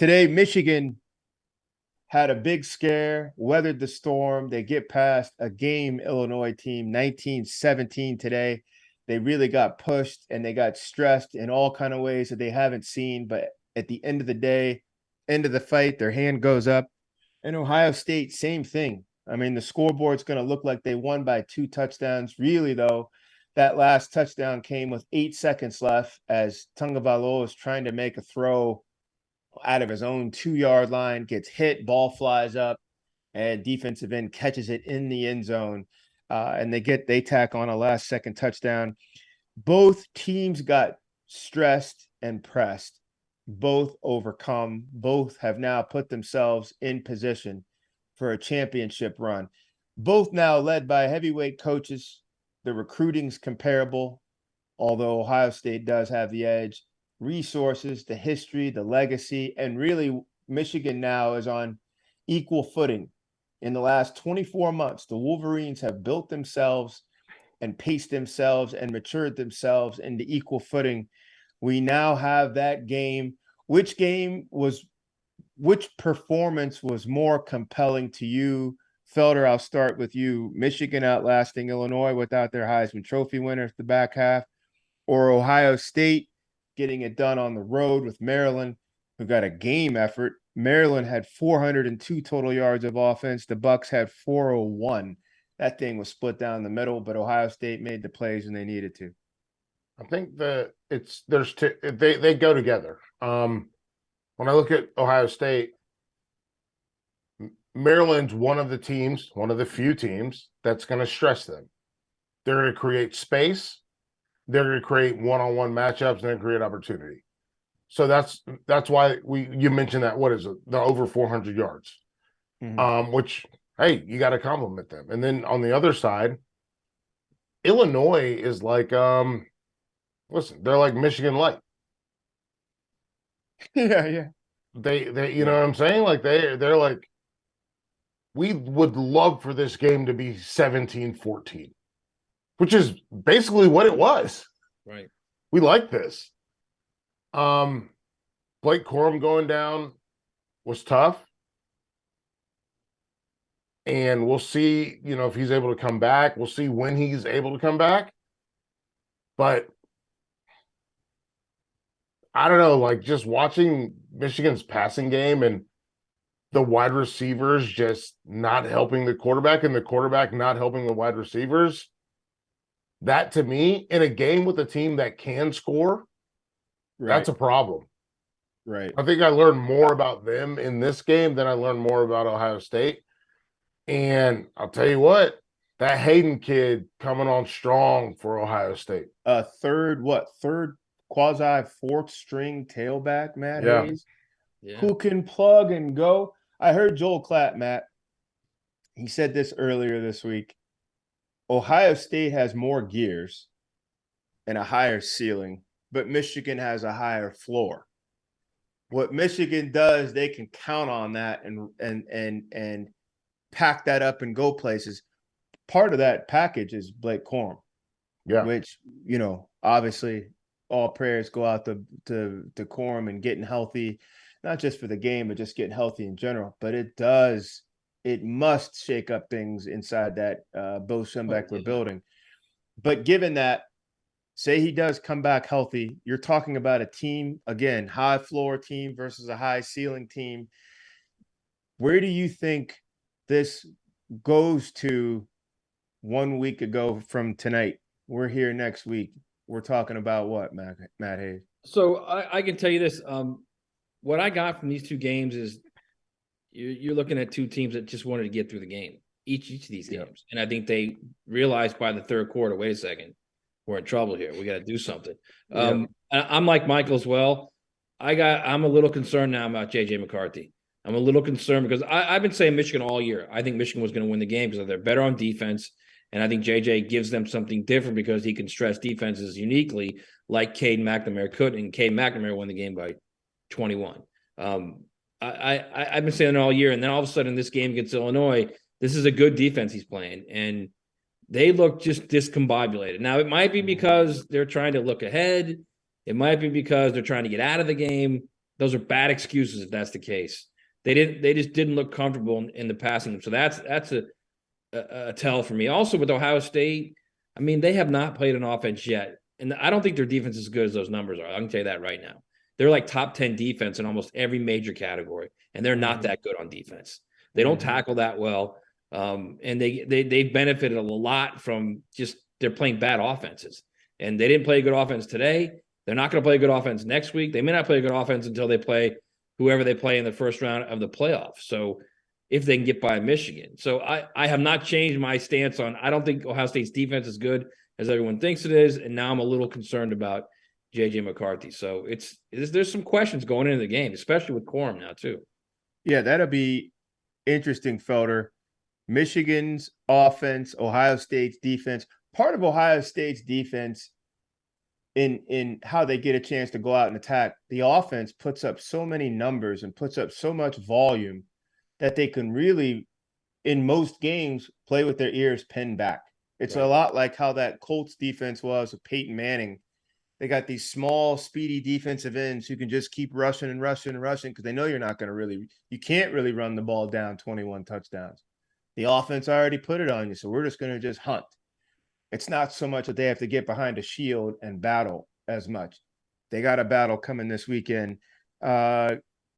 today, Michigan had a big scare, weathered the storm. They get past a game Illinois team, 19-17 today. They really got pushed and they got stressed in all kind of ways that they haven't seen. But at the end of the day, end of the fight, their hand goes up. And Ohio State, same thing. I mean, the scoreboard's going to look like they won by 2 touchdowns. Really, though, that last touchdown came with 8 seconds left as Tagovailoa is trying to make a throw out of his own 2-yard line, gets hit, ball flies up, and defensive end catches it in the end zone. And they tack on a last second touchdown. Both teams got stressed and pressed. Both overcome. Both have now put themselves in position for a championship run. Both now led by heavyweight coaches. The recruiting's comparable, although Ohio State does have the edge. Resources, the history, the legacy, and really Michigan now is on equal footing. In the last 24 months, the Wolverines have built themselves and paced themselves and matured themselves into equal footing. We now have that game. Which performance was more compelling to you? Felder, I'll start with you. Michigan outlasting Illinois without their Heisman Trophy winner at the back half, or Ohio State getting it done on the road with Maryland, who got a game effort. Maryland had 402 total yards of offense. The Bucks had 401. That thing was split down the middle, but Ohio State made the plays when they needed to. I think that they go together. When I look at Ohio State, Maryland's one of the few teams that's going to stress them. They're going to create space. They're going to create one-on-one matchups and then create opportunity. So that's why you mentioned that. What is it? They're over 400 yards, which, hey, you got to compliment them. And then on the other side, Illinois is like, listen, they're like Michigan Light. Yeah. They you know what I'm saying? Like they're like, we would love for this game to be 17-14, which is basically what it was. Right. We like this. Blake Corum going down was tough. And we'll see, if he's able to come back. We'll see when he's able to come back. But I don't know, like just watching Michigan's passing game and the wide receivers just not helping the quarterback and the quarterback not helping the wide receivers. That, to me, in a game with a team that can score, that's a problem. Right. I think I learned more about them in this game than I learned more about Ohio State. And I'll tell you what, that Hayden kid coming on strong for Ohio State. Third quasi fourth string tailback, Matt Hayes, who can plug and go. I heard Joel Klatt, Matt. He said this earlier this week. Ohio State has more gears and a higher ceiling, but Michigan has a higher floor. What Michigan does, they can count on that and pack that up and go places. Part of that package is Blake Corum, which, obviously all prayers go out to Corum and getting healthy, not just for the game, but just getting healthy in general. But it must shake up things inside that Bo Schembechler building. But given that, say he does come back healthy, you're talking about a team, again, high floor team versus a high ceiling team. Where do you think this goes to 1 week ago from tonight? We're here next week. We're talking about what, Matt Hayes? So I can tell you this. What I got from these two games is you're looking at two teams that just wanted to get through the game, each of these games. And I think they realized by the third quarter, wait a second, we're in trouble here. We got to do something. I'm like Michael as well. I'm a little concerned now about JJ McCarthy. I'm a little concerned because I've been saying Michigan all year. I think Michigan was going to win the game because they're better on defense. And I think JJ gives them something different because he can stress defenses uniquely like Cade McNamara could. And Cade McNamara won the game by 21. I've been saying it all year. And then all of a sudden this game against Illinois, this is a good defense he's playing. And they look just discombobulated. Now, it might be because they're trying to look ahead. It might be because they're trying to get out of the game. Those are bad excuses if that's the case. They just didn't look comfortable in the passing. So that's a tell for me. Also with Ohio State, I mean, they have not played an offense yet. And I don't think their defense is as good as those numbers are. I can tell you that right now. They're like top 10 defense in almost every major category, and they're not that good on defense. They don't tackle that well. And they benefited a lot from just they're playing bad offenses. And they didn't play a good offense today. They're not going to play a good offense next week. They may not play a good offense until they play whoever they play in the first round of the playoffs. So if they can get by Michigan. So I have not changed my stance on, I don't think Ohio State's defense is good as everyone thinks it is. And now I'm a little concerned about JJ McCarthy. So there's some questions going into the game, especially with Corum now too. Yeah, that'll be interesting, Felder. Michigan's offense, Ohio State's defense. Part of Ohio State's defense in how they get a chance to go out and attack, the offense puts up so many numbers and puts up so much volume that they can really, in most games, play with their ears pinned back. It's a lot like how that Colts defense was with Peyton Manning. They got these small, speedy defensive ends who can just keep rushing and rushing and rushing because they know you're not going to you can't really run the ball down 21 touchdowns. The offense already put it on you, so we're just going to just hunt. It's not so much that they have to get behind a shield and battle as much. They got a battle coming this weekend.